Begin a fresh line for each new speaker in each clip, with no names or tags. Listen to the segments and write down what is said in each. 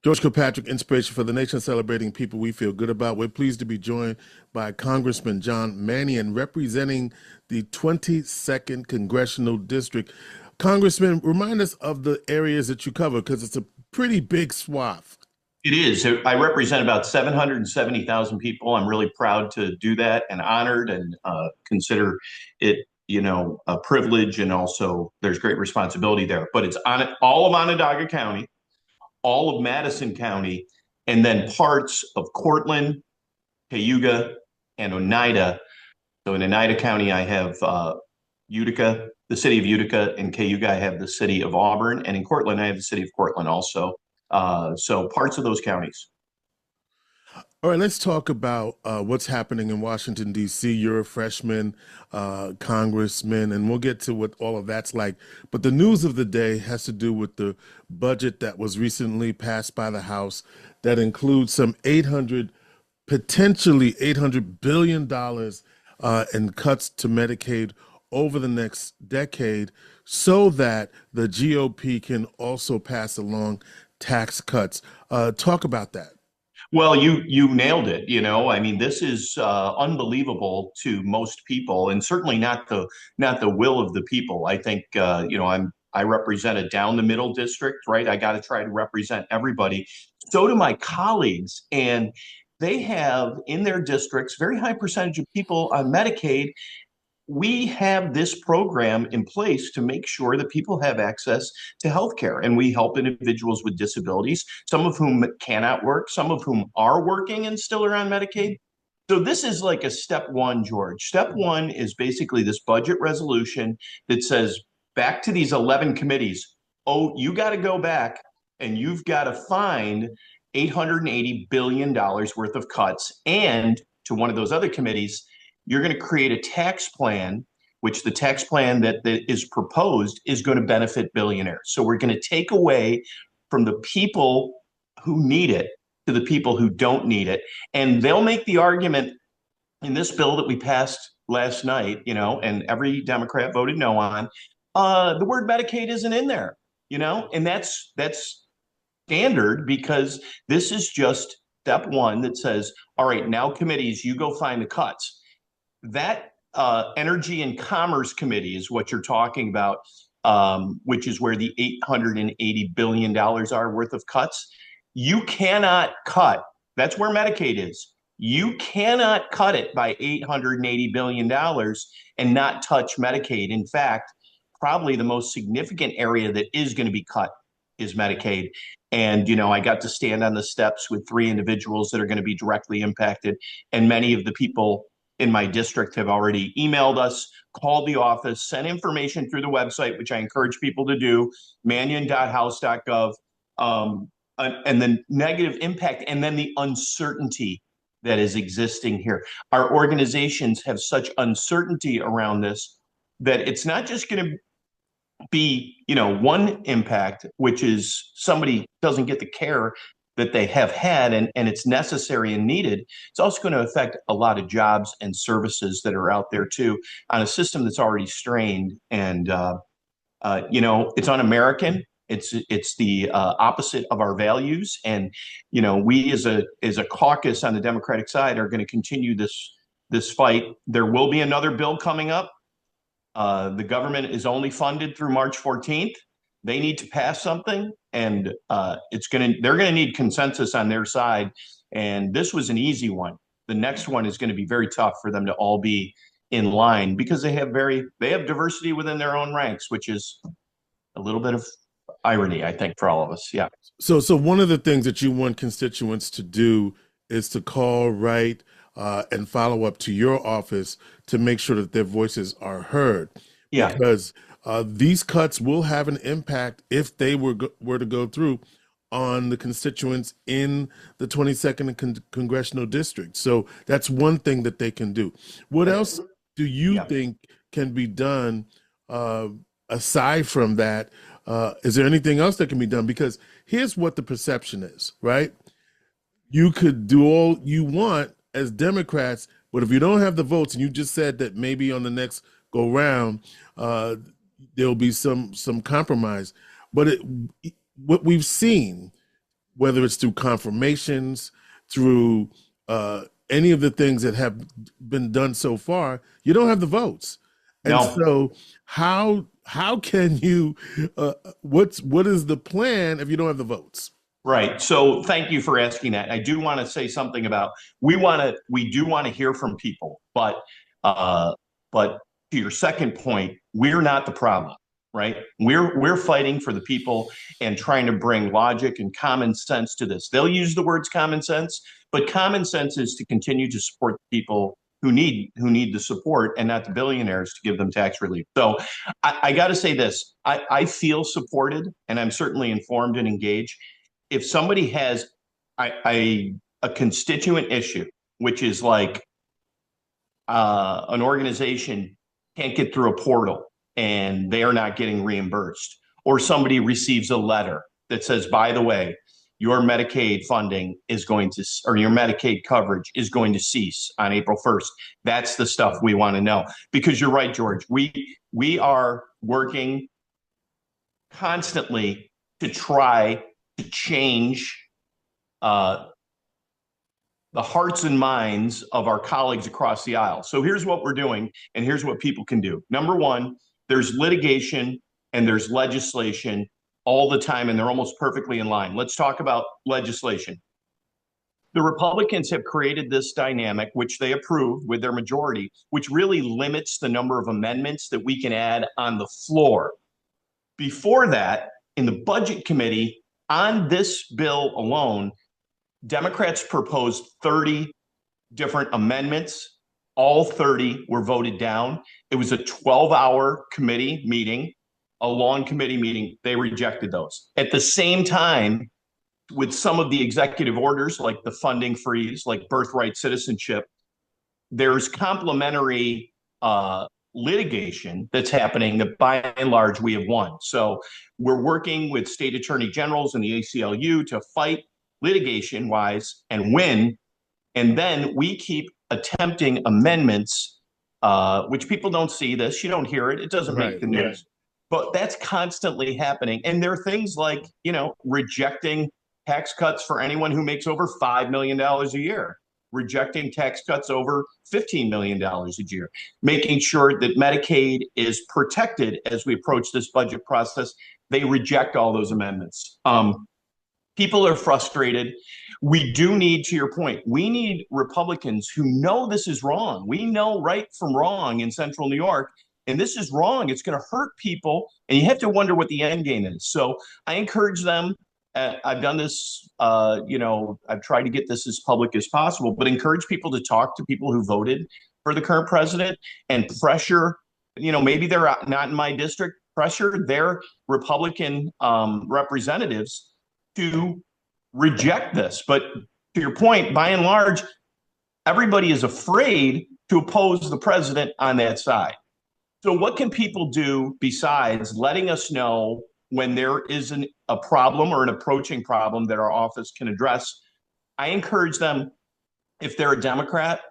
George Kilpatrick Inspiration for the Nation, celebrating people we feel good about. We're pleased to be joined by Congressman John Mannion, representing the 22nd Congressional District. Congressman, remind us of the areas that you cover, because it's a pretty big swath.
It is. I represent about 770,000 people. I'm really proud to do that and honored and consider it, a privilege. And also there's great responsibility there. But it's on all of Onondaga County, all of Madison County, and then parts of Cortland, Cayuga, and Oneida. So in Oneida County, I have Utica, the city of Utica. In Cayuga, I have the city of Auburn. And in Cortland, I have the city of Cortland also. So parts of those counties.
All right, let's talk about what's happening in Washington, D.C. You're a freshman congressman, and we'll get to what all of that's like. But the news of the day has to do with the budget that was recently passed by the House that includes some potentially $800 billion in cuts to Medicaid over the next decade, so that the GOP can also pass along tax cuts. Talk about that.
Well, you nailed it. I mean, this is unbelievable to most people, and certainly not the will of the people. I think I represent a down the middle district, right? I got to try to represent everybody. So do my colleagues, and they have in their districts very high percentage of people on Medicaid. We have this program in place to make sure that people have access to healthcare, and we help individuals with disabilities, some of whom cannot work, some of whom are working and still are on Medicaid. So this is like a step one, George. Step one is basically this budget resolution that says back to these 11 committees, oh, you got to go back and you've got to find $880 billion worth of cuts. And to one of those other committees, you're going to create a tax plan, which the tax plan that is proposed is going to benefit billionaires. So we're going to take away from the people who need it to the people who don't need it. And they'll make the argument in this bill that we passed last night, and every Democrat voted no on, the word Medicaid isn't in there, and that's standard, because this is just step one that says, all right, now committees, you go find the cuts. That Energy and Commerce Committee is what you're talking about, which is where the $880 billion are worth of cuts. You cannot cut. That's where Medicaid is. You cannot cut it by $880 billion and not touch Medicaid. In fact, probably the most significant area that is going to be cut is Medicaid. And, I got to stand on the steps with 3 individuals that are going to be directly impacted. And many of the people in my district have already emailed us, called the office, sent information through the website, which I encourage people to do, mannion.house.gov, and the negative impact, and then the uncertainty that is existing here. Our organizations have such uncertainty around this that it's not just going to be, one impact, which is somebody doesn't get the care that they have had and it's necessary and needed. It's also going to affect a lot of jobs and services that are out there too, on a system that's already strained. And it's un-American. It's the opposite of our values. And we as a caucus on the Democratic side are going to continue this fight. There will be another bill coming up. The government is only funded through March 14th. They need to pass something, and they're going to need consensus on their side. And this was an easy one. The next one is going to be very tough for them to all be in line, because they have diversity within their own ranks, which is a little bit of irony, I think, for all of us. Yeah.
So one of the things that you want constituents to do is to call, write, and follow up to your office to make sure that their voices are heard.
Yeah.
Because these cuts will have an impact, if they were to go through, on the constituents in the 22nd Congressional District. So that's one thing that they can do. What else do you think can be done aside from that? Is there anything else that can be done? Because here's what the perception is, right? You could do all you want as Democrats, but if you don't have the votes, and you just said that maybe on the next go round, there'll be some compromise. But what we've seen whether it's through confirmations, through any of the things that have been done so far, you don't have the votes. And
No.
so how can you what is the plan if you don't have the votes?
Right. So thank you for asking that. I do want to say something about we do want to hear from people, but to your second point, we're not the problem, right? We're fighting for the people and trying to bring logic and common sense to this. They'll use the words common sense, but common sense is to continue to support people who need the support and not the billionaires to give them tax relief. So I got to say this: I feel supported, and I'm certainly informed and engaged. If somebody has a constituent issue, which is like an organization can't get through a portal and they are not getting reimbursed, or somebody receives a letter that says, by the way, your Medicaid funding is going to, or your Medicaid coverage is going to cease on April 1st. That's the stuff we want to know. Because you're right, George, we are working constantly to try to change the hearts and minds of our colleagues across the aisle. So here's what we're doing, and here's what people can do. Number one, there's litigation and there's legislation all the time, and they're almost perfectly in line. Let's talk about legislation. The Republicans have created this dynamic, which they approved with their majority, which really limits the number of amendments that we can add on the floor. Before that, in the Budget Committee, on this bill alone, Democrats proposed 30 different amendments. All 30 were voted down. It was a 12-hour committee meeting, a long committee meeting. They rejected those. At the same time, with some of the executive orders, like the funding freeze, like birthright citizenship, there's complementary litigation that's happening that by and large we have won. So we're working with state attorney generals and the ACLU to fight litigation wise and win. And then we keep attempting amendments, which people don't see this. You don't hear it. It doesn't make the news. But that's constantly happening. And there are things like, rejecting tax cuts for anyone who makes over $5 million a year, rejecting tax cuts over $15 million a year, making sure that Medicaid is protected as we approach this budget process. They reject all those amendments. People are frustrated. We do need, to your point, we need Republicans who know this is wrong. We know right from wrong in central New York, and this is wrong. It's going to hurt people, and you have to wonder what the end game is. So I encourage them. I've done this, I've tried to get this as public as possible, but encourage people to talk to people who voted for the current president and pressure, maybe they're not in my district, pressure their Republican representatives to reject this. But to your point, by and large, everybody is afraid to oppose the president on that side. So what can people do besides letting us know when there is a problem or an approaching problem that our office can address? I encourage them, if they're a Democrat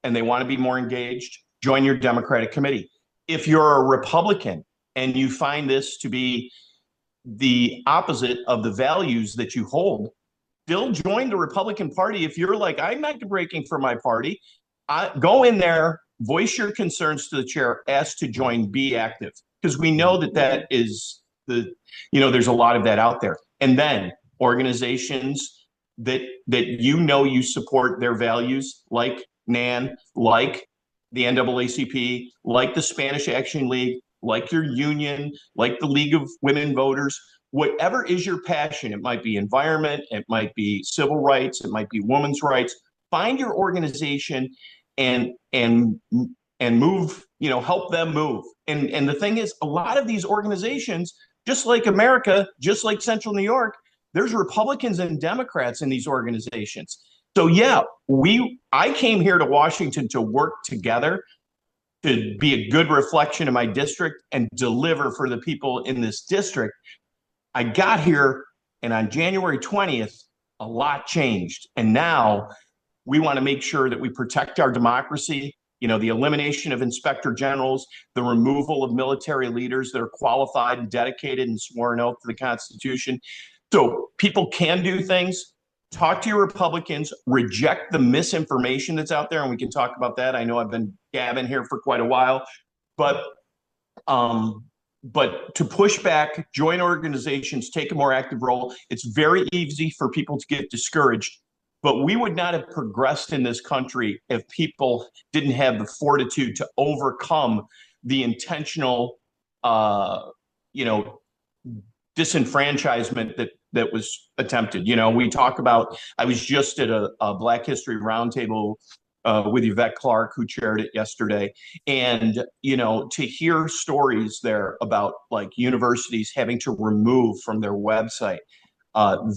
and they want to be more engaged, join your Democratic committee. If you're a Republican and you find this to be the opposite of the values that you hold, still join the Republican Party. If you're like, I'm not breaking for my party, go in there, voice your concerns to the chair, ask to join, be active, because we know that is there's a lot of that out there. And then organizations that you support their values, like NAN, like the NAACP, like the Spanish Action League, like your union, like the League of Women Voters, whatever is your passion. It might be environment, it might be civil rights, it might be women's rights. Find your organization and move, help them move. And the thing is, a lot of these organizations, just like America, just like Central New York, there's Republicans and Democrats in these organizations. So yeah, I came here to Washington to work together, to be a good reflection of my district and deliver for the people in this district. I got here, and on January 20th, a lot changed. And now we want to make sure that we protect our democracy, the elimination of inspector generals, the removal of military leaders that are qualified and dedicated and sworn oath to the Constitution, So people can do things. Talk to your Republicans, reject the misinformation that's out there, and we can talk about that. I know I've been gabbing here for quite a while, but um, to push back, join organizations, take a more active role. It's very easy for people to get discouraged, but we would not have progressed in this country if people didn't have the fortitude to overcome the intentional, uh, you know, disenfranchisement that was attempted. We talk about. I was just at a Black History Roundtable with Yvette Clarke, who chaired it yesterday, and to hear stories there about like universities having to remove from their website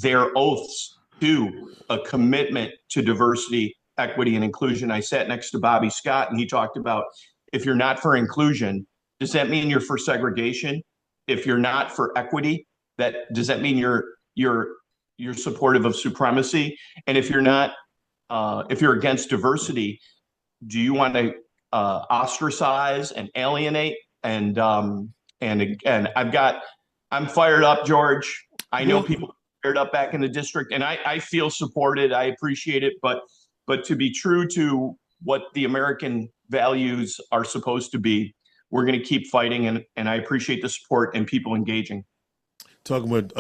their oaths to a commitment to diversity, equity, and inclusion. I sat next to Bobby Scott, and he talked about, if you're not for inclusion, does that mean you're for segregation? If you're not for equity, does that mean you're supportive of supremacy? And if you're not, if you're against diversity, do you want to ostracize and alienate? And again, I'm fired up, George. I know people fired up back in the district, and I feel supported. I appreciate it, but to be true to what the American values are supposed to be, we're going to keep fighting, and I appreciate the support and people engaging.
Talking with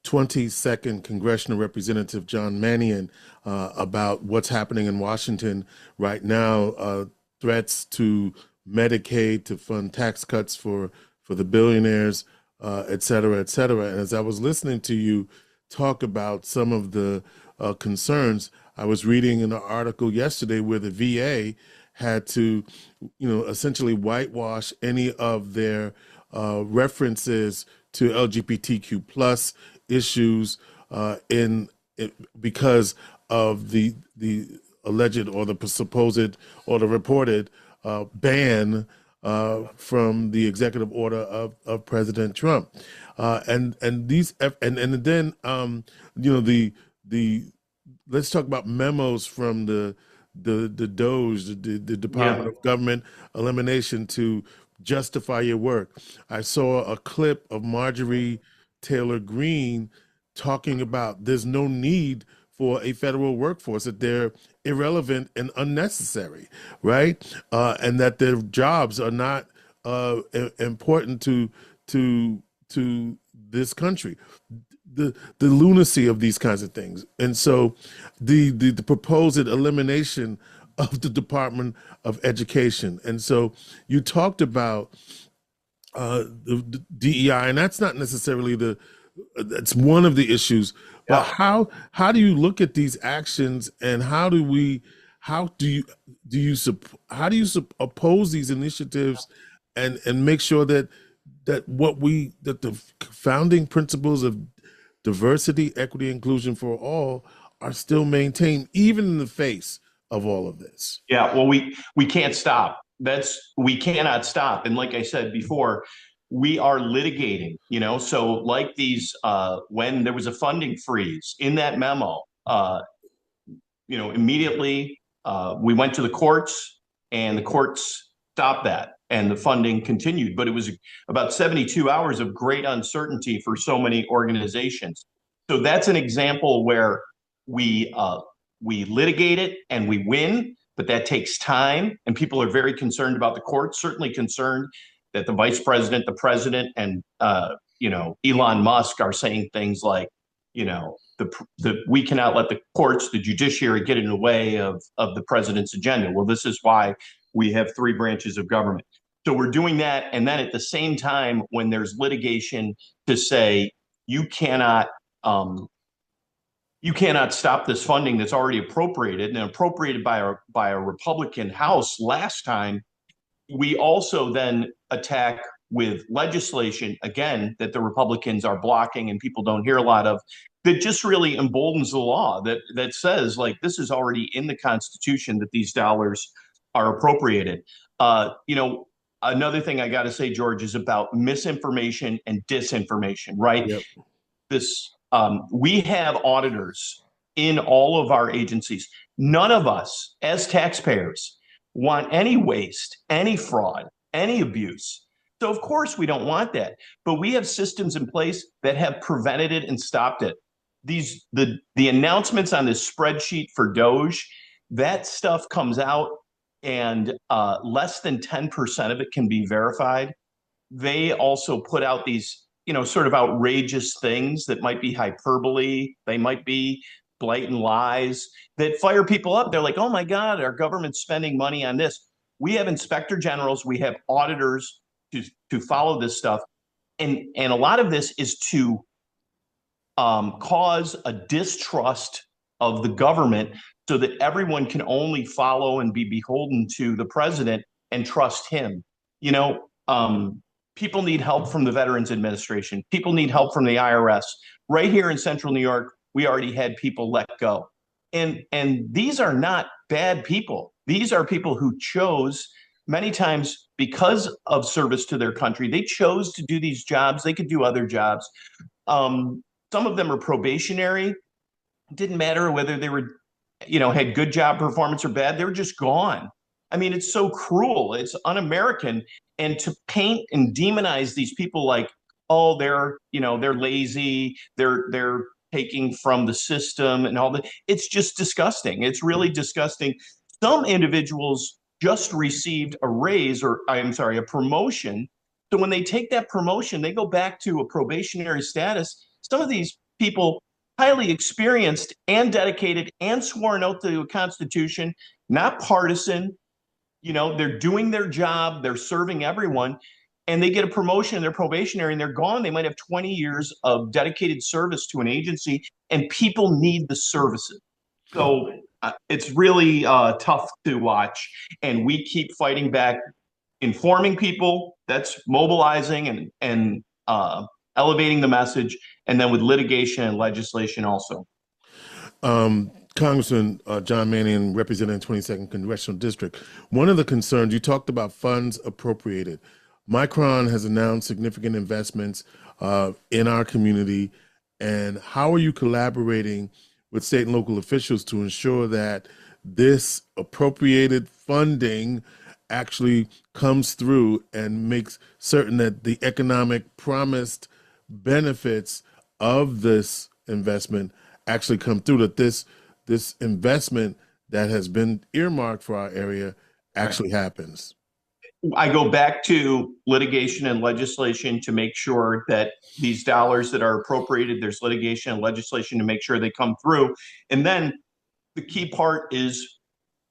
22nd Congressional Representative John Mannion about what's happening in Washington right now, threats to Medicaid to fund tax cuts for the billionaires, et cetera, et cetera. And as I was listening to you talk about some of the concerns, I was reading an article yesterday where the VA had to, essentially whitewash any of their references to LGBTQ plus issues because of the alleged or the supposed or the reported ban from the executive order of President Trump, and then the let's talk about memos from the DOJ, the Department of Government Elimination, to justify your work. I saw a clip of Marjorie Taylor Greene talking about there's no need for a federal workforce, that they're irrelevant and unnecessary, right? And that their jobs are not important to this country. The lunacy of these kinds of things. And so the proposed elimination of the Department of Education. And so you talked about the DEI, and that's not necessarily that's one of the issues. But how do you look at these actions, and how do you oppose these initiatives and make sure that the founding principles of diversity, equity, inclusion for all are still maintained, even in the face of all of this?
Yeah, well, we can't stop. We cannot stop. And like I said before, we are litigating, so like these, when there was a funding freeze in that memo, immediately we went to the courts, and the courts stopped that, and the funding continued. But it was about 72 hours of great uncertainty for so many organizations. So that's an example where we litigate it and we win, but that takes time, and people are very concerned about the courts, certainly concerned that the vice president, the president, and Elon Musk are saying things like, we cannot let the courts, the judiciary, get in the way of the president's agenda. Well, this is why we have three branches of government. So we're doing that, and then at the same time, when there's litigation to say you cannot stop this funding that's already appropriated, and appropriated by a Republican House last time, we also then attack with legislation, again, that the Republicans are blocking and people don't hear a lot of, that just really emboldens the law that says, like, this is already in the Constitution that these dollars are appropriated. Another thing I got to say, George, is about misinformation and disinformation, right?
Yep.
We have auditors in all of our agencies. None of us, as taxpayers, want any waste, any fraud, any abuse. So of course we don't want that, but we have systems in place that have prevented it and stopped it. The announcements on this spreadsheet for Doge, that stuff comes out, and less than 10% of it can be verified. They also put out these, sort of outrageous things that might be hyperbole. They might be blatant lies that fire people up. They're like, oh my God, our government's spending money on this. We have inspector generals, we have auditors to follow this stuff. And a lot of this is to cause a distrust of the government so that everyone can only follow and be beholden to the president and trust him. You know, people need help from the Veterans Administration. People need help from the IRS. Right here in Central New York, we already had people let go. And these are not bad people. These are people who chose, many times because of service to their country, they chose to do these jobs. They could do other jobs. Some of them are probationary. It didn't matter whether they were, had good job performance or bad. They were just gone. I mean, it's so cruel. It's un-American. And to paint and demonize these people like, oh, they're lazy. They're taking from the system and all that. It's just disgusting. It's really disgusting. Some individuals just received a raise, or I'm sorry, a promotion. So when they take that promotion, they go back to a probationary status. Some of these people, highly experienced and dedicated and sworn oath to the Constitution, not partisan, they're doing their job, they're serving everyone, and they get a promotion, they're probationary, and they're gone. They might have 20 years of dedicated service to an agency, and people need the services. So it's really tough to watch, and we keep fighting back, informing people. That's mobilizing and elevating the message, and then with litigation and legislation also.
Congressman John Mannion, representing 22nd Congressional District, one of the concerns, you talked about funds appropriated. Micron has announced significant investments in our community, and how are you collaborating with state and local officials to ensure that this appropriated funding actually comes through and makes certain that the economic promised benefits of this investment actually come through, that this investment that has been earmarked for our area actually happens?
I go back to litigation and legislation to make sure that these dollars that are appropriated, there's litigation and legislation to make sure they come through. And then the key part is,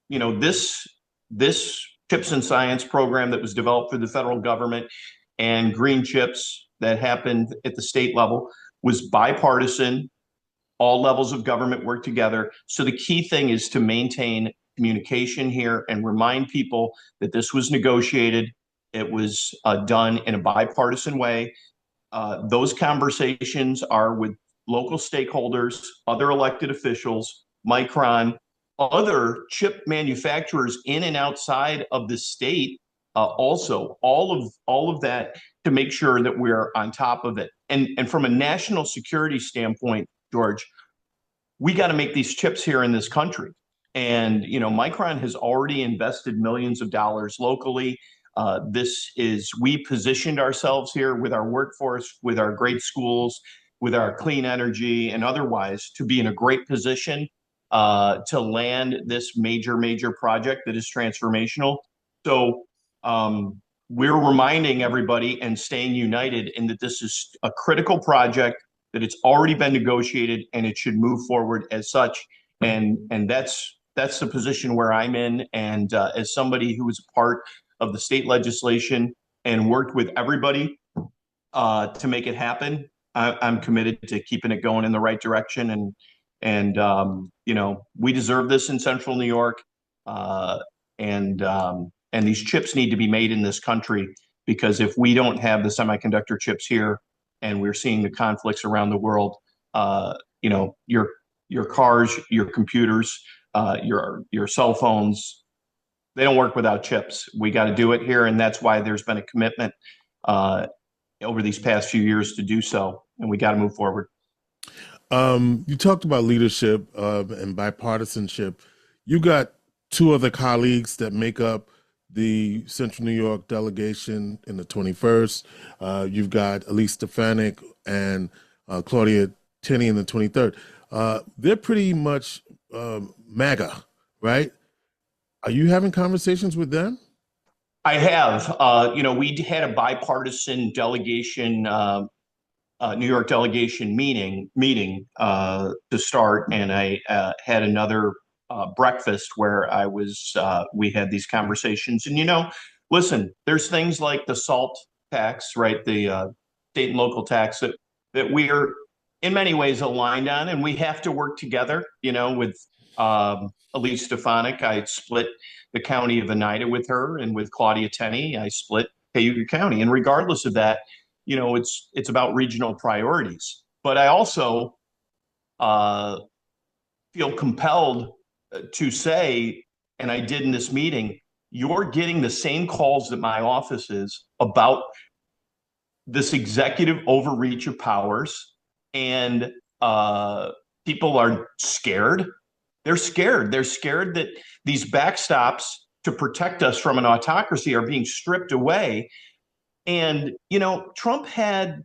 this Chips and Science program that was developed for the federal government and green chips that happened at the state level was bipartisan. All levels of government work together. So the key thing is to maintain communication here and remind people that this was negotiated. It was done in a bipartisan way. Those conversations are with local stakeholders, other elected officials, Micron, other chip manufacturers in and outside of the state. Also, all of that to make sure that we're on top of it. And from a national security standpoint, George, we got to make these chips here in this country. And, Micron has already invested millions of dollars locally. We positioned ourselves here with our workforce, with our great schools, with our clean energy and otherwise to be in a great position to land this major project that is transformational. So we're reminding everybody and staying united in that this is a critical project, that it's already been negotiated and it should move forward as such. And that's the position where I'm in. And as somebody who was a part of the state legislation and worked with everybody to make it happen, I'm committed to keeping it going in the right direction. And we deserve this in Central New York. And these chips need to be made in this country, because if we don't have the semiconductor chips here, and we're seeing the conflicts around the world, your cars, your computers, your cell phones, they don't work without chips. We got to do it here, and that's why there's been a commitment over these past few years to do so, and we got to move forward.
You talked about leadership and bipartisanship. You got two other colleagues that make up the Central New York delegation in the 21st. You've got Elise Stefanik and Claudia Tenney in the 23rd. They're pretty much MAGA, right? Are you having conversations with them?
I have. We had a bipartisan delegation, New York delegation meeting to start, and I had another breakfast where we had these conversations. And listen, there's things like the SALT tax, right? The state and local tax that we are in many ways aligned on, and we have to work together. With Elise Stefanik, I split the county of Oneida with her, and with Claudia Tenney, I split Cayuga County. And regardless of that, it's about regional priorities. But I also uh, feel compelled to say, and I did in this meeting, you're getting the same calls that my office is about this executive overreach of powers, and people are scared. They're scared. They're scared that these backstops to protect us from an autocracy are being stripped away. And Trump had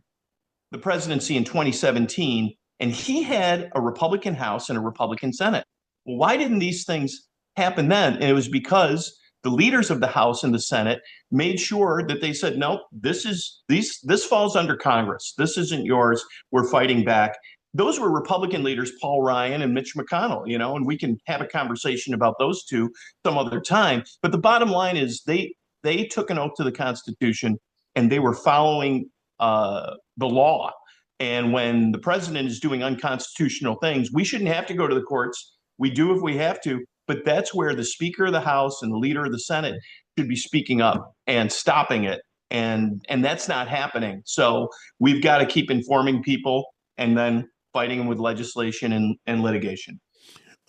the presidency in 2017, and he had a Republican House and a Republican Senate. Well, why didn't these things happen then? And it was because the leaders of the House and the Senate made sure that they said, no, this falls under Congress. This isn't yours. We're fighting back. Those were Republican leaders, Paul Ryan and Mitch McConnell, and we can have a conversation about those two some other time. But the bottom line is they took an oath to the Constitution, and they were following the law. And when the president is doing unconstitutional things, we shouldn't have to go to the courts. We do if we have to, but that's where the Speaker of the House and the leader of the Senate should be speaking up and stopping it. And that's not happening. So we've got to keep informing people and then fighting them with legislation and litigation.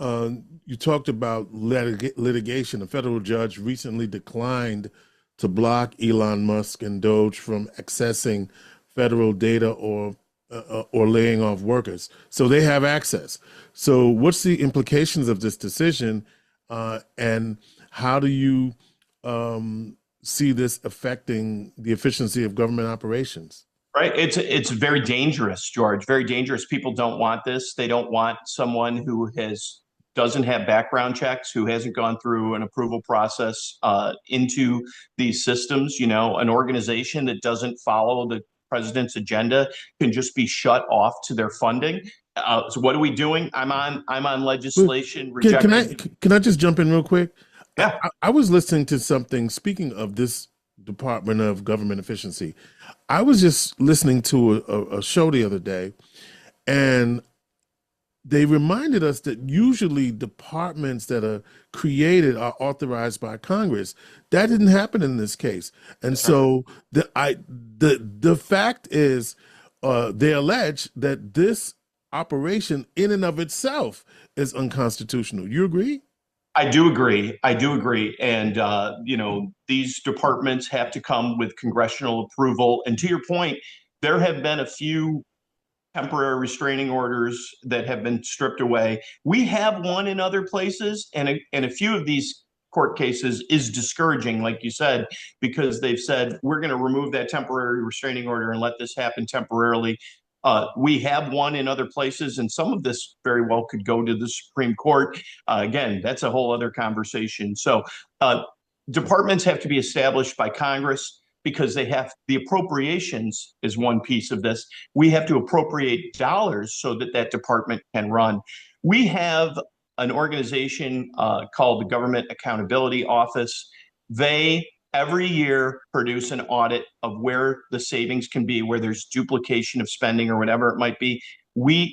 You talked about litigation. A federal judge recently declined to block Elon Musk and Doge from accessing federal data or laying off workers. So they have access. So what's the implications of this decision, and how do you see this affecting the efficiency of government operations?
Right. It's very dangerous, George. Very dangerous. People don't want this. They don't want someone who doesn't have background checks, who hasn't gone through an approval process into these systems. An organization that doesn't follow the president's agenda can just be shut off to their funding. So what are we doing? I'm on legislation rejecting.
Can I just jump in real quick?
Yeah.
I was listening to something, speaking of this Department of Government Efficiency. I was just listening to a show the other day, and they reminded us that usually departments that are created are authorized by Congress. That didn't happen in this case. And so the fact is, they allege that this operation in and of itself is unconstitutional. You agree?
I do agree. I do agree. And, these departments have to come with congressional approval. And to your point, there have been a few temporary restraining orders that have been stripped away. We have one in other places, and a few of these court cases is discouraging, like you said, because they've said, we're going to remove that temporary restraining order and let this happen temporarily. We have one in other places, and some of this very well could go to the Supreme Court. Again, that's a whole other conversation. So departments have to be established by Congress because the appropriations is one piece of this. We have to appropriate dollars so that department can run. We have an organization called the Government Accountability Office. They every year produce an audit of where the savings can be, where there's duplication of spending or whatever it might be.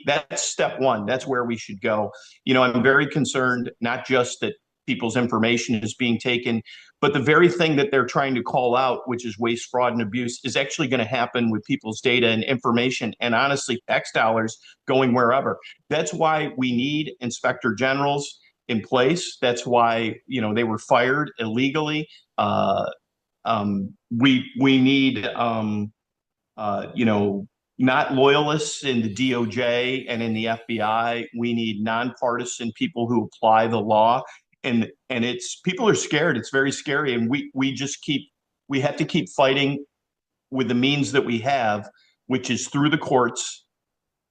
That's step one. That's where we should go. I'm very concerned, not just that people's information is being taken, but the very thing that they're trying to call out, which is waste, fraud, and abuse, is actually going to happen with people's data and information, and honestly, tax dollars going wherever. That's why we need inspector generals in place. That's why they were fired illegally. We need not loyalists in the DOJ and in the FBI. We need nonpartisan people who apply the law. And it's people are scared. It's very scary, and we have to keep fighting with the means that we have, which is through the courts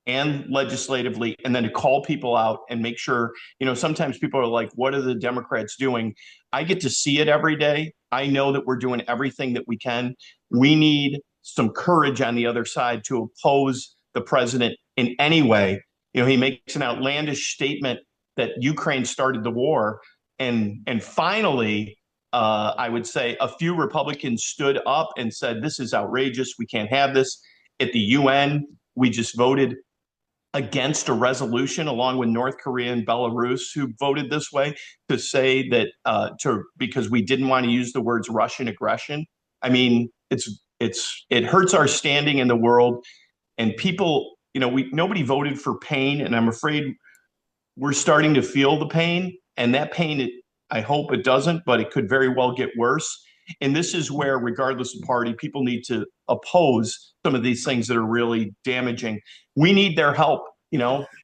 and legislatively, and then to call people out and make sure, sometimes people are like, what are the Democrats doing? I get to see it every day. I know that we're doing everything that we can. We need some courage on the other side to oppose the president in any way. He makes an outlandish statement that Ukraine started the war. And finally, I would say a few Republicans stood up and said, this is outrageous. We can't have this. At the UN, we just voted against a resolution along with North Korea and Belarus, who voted this way, to say that because we didn't want to use the words Russian aggression. I mean, it hurts our standing in the world, and people, nobody voted for pain, and I'm afraid we're starting to feel the pain, and that pain, I hope it doesn't, but it could very well get worse. And this is where, regardless of party, people need to oppose some of these things that are really damaging. We need their help.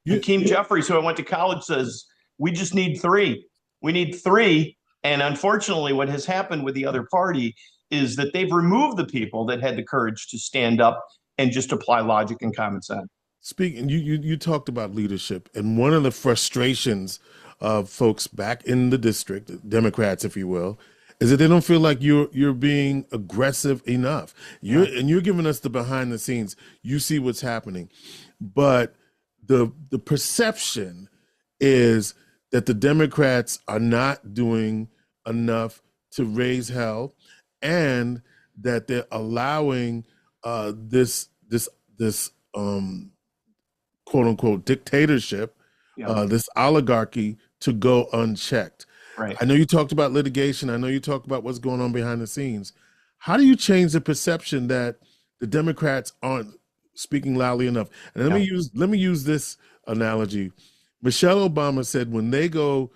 Hakeem Jeffries, who I went to college, says we just need three. We need three. And unfortunately, what has happened with the other party is that they've removed the people that had the courage to stand up and just apply logic and common sense.
Speaking, you talked about leadership, and one of the frustrations of folks back in the district, Democrats, if you will, is that they don't feel like you're being aggressive enough. You're giving us the behind the scenes. You see what's happening, but the perception is that the Democrats are not doing enough to raise hell, and that they're allowing this quote unquote dictatorship, this oligarchy, to go unchecked.
Right.
I know you talked about litigation. I know you talked about what's going on behind the scenes. How do you change the perception that the Democrats aren't speaking loudly enough? And let me use this analogy. Michelle Obama said, when they go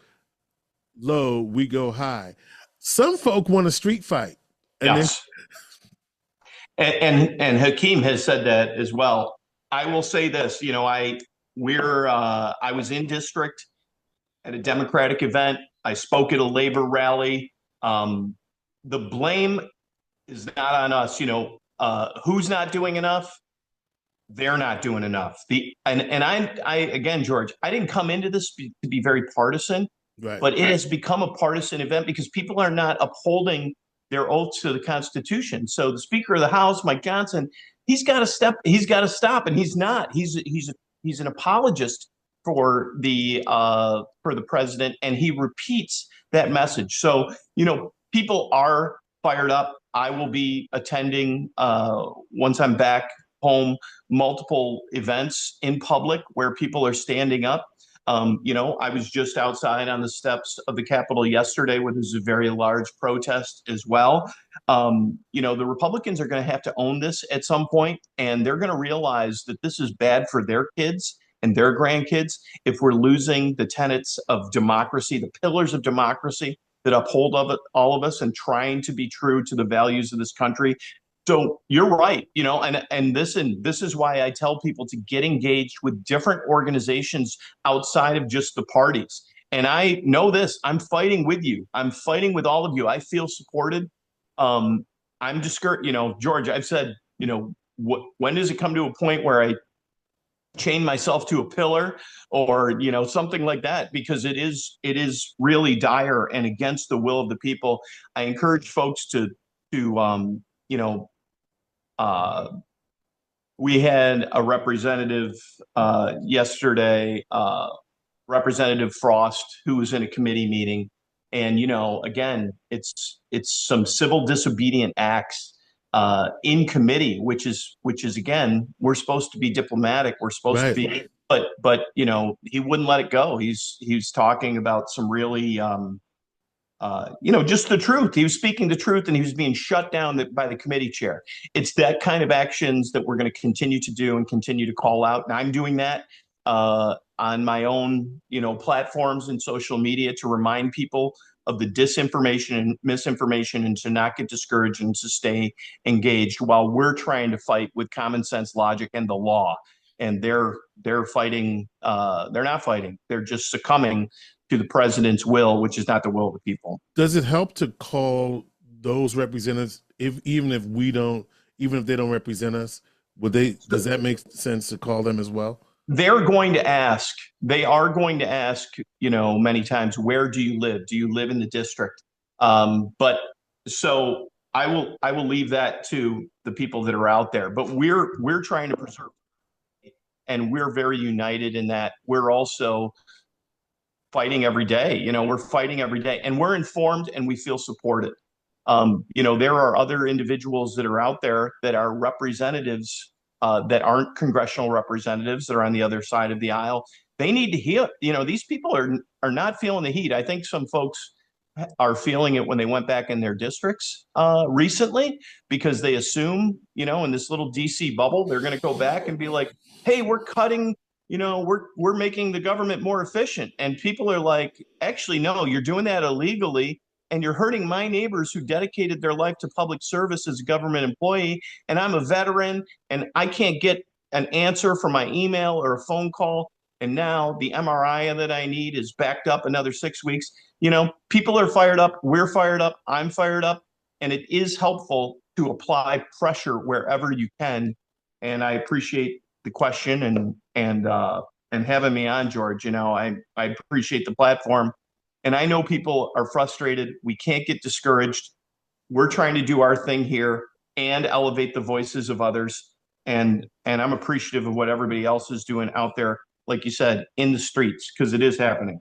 low, we go high. Some folk want a street fight.
Yes. And Hakeem has said that as well. I will say this, I was in district at a Democratic event. I spoke at a labor rally. The blame is not on us. Who's not doing enough? They're not doing enough. I again, George, I didn't come into this to be very partisan,
right,
but it has become a partisan event because people are not upholding their oaths to the Constitution. So the Speaker of the House, Mike Johnson, he's got to stop, and he's not. He's an apologist for the president, and he repeats that message. So people are fired up. I will be attending once I'm back home multiple events in public where people are standing up. I was just outside on the steps of the Capitol yesterday where there's a very large protest as well. The Republicans are going to have to own this at some point, and they're going to realize that this is bad for their kids and their grandkids if we're losing the tenets of democracy, the pillars of democracy that uphold all of us, and trying to be true to the values of this country. So you're right, and this is why I tell people to get engaged with different organizations outside of just the parties. And I know this, I'm fighting with you. I'm fighting with all of you. I feel supported. I'm discouraged, George, I've said, when does it come to a point where I chain myself to a pillar or, something like that? Because it is really dire and against the will of the people. I encourage folks to we had a representative yesterday, Representative Frost, who was in a committee meeting. And, again, it's some civil disobedient acts in committee, which is again, we're supposed to be diplomatic. We're supposed to be, but he wouldn't let it go. He's talking about some really just the truth. He was speaking the truth, and he was being shut down by the committee chair. It's that kind of actions that we're going to continue to do and continue to call out. And I'm doing that on my own, platforms and social media to remind people of the disinformation and misinformation, and to not get discouraged and to stay engaged while we're trying to fight with common sense, logic, and the law. and they're fighting. They're not fighting. They're just succumbing to the president's will, which is not the will of the people.
Does it help to call those representatives, even if they don't represent us? Does that make sense to call them as well?
They are going to ask, many times, where do you live? Do you live in the district? But so I will leave that to the people that are out there. But we're trying to preserve, and we're very united in that. We're also fighting every day. We're fighting every day, and we're informed, and we feel supported. There are other individuals that are out there that are representatives that aren't congressional representatives that are on the other side of the aisle. They need to hear. These people are not feeling the heat. I think some folks are feeling it when they went back in their districts recently, because they assume, in this little DC bubble, they're going to go back and be like, hey, we're cutting, we're making the government more efficient. And people are like, actually, no, you're doing that illegally. And you're hurting my neighbors who dedicated their life to public service as a government employee. And I'm a veteran, and I can't get an answer from my email or a phone call. And now the MRI that I need is backed up another 6 weeks. People are fired up. We're fired up. I'm fired up. And it is helpful to apply pressure wherever you can. And I appreciate the question and having me on, George. I appreciate the platform. And I know people are frustrated. We can't get discouraged. We're trying to do our thing here and elevate the voices of others. And I'm appreciative of what everybody else is doing out there, like you said, in the streets, because it is happening.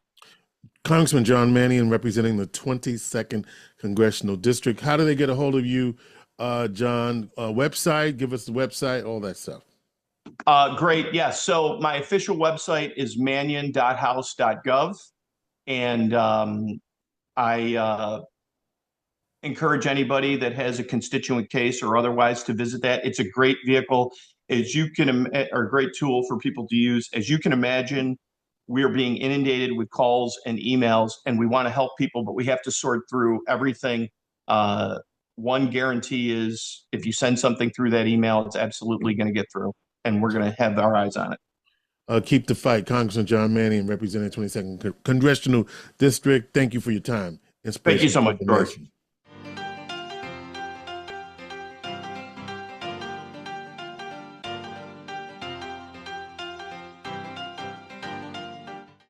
Congressman John Mannion, representing the 22nd Congressional District. How do they get a hold of you, John? Website, give us the website, all that stuff.
Great. Yeah. So my official website is mannion.house.gov. And I encourage anybody that has a constituent case or otherwise to visit that. It's a great vehicle, or a great tool for people to use. As you can imagine, we are being inundated with calls and emails, and we want to help people, but we have to sort through everything. One guarantee is if you send something through that email, it's absolutely going to get through, and we're going to have our eyes on it.
Keep the fight. Congressman John Mannion, representing 22nd Congressional District. Thank you for your time.
Thank you so much, George.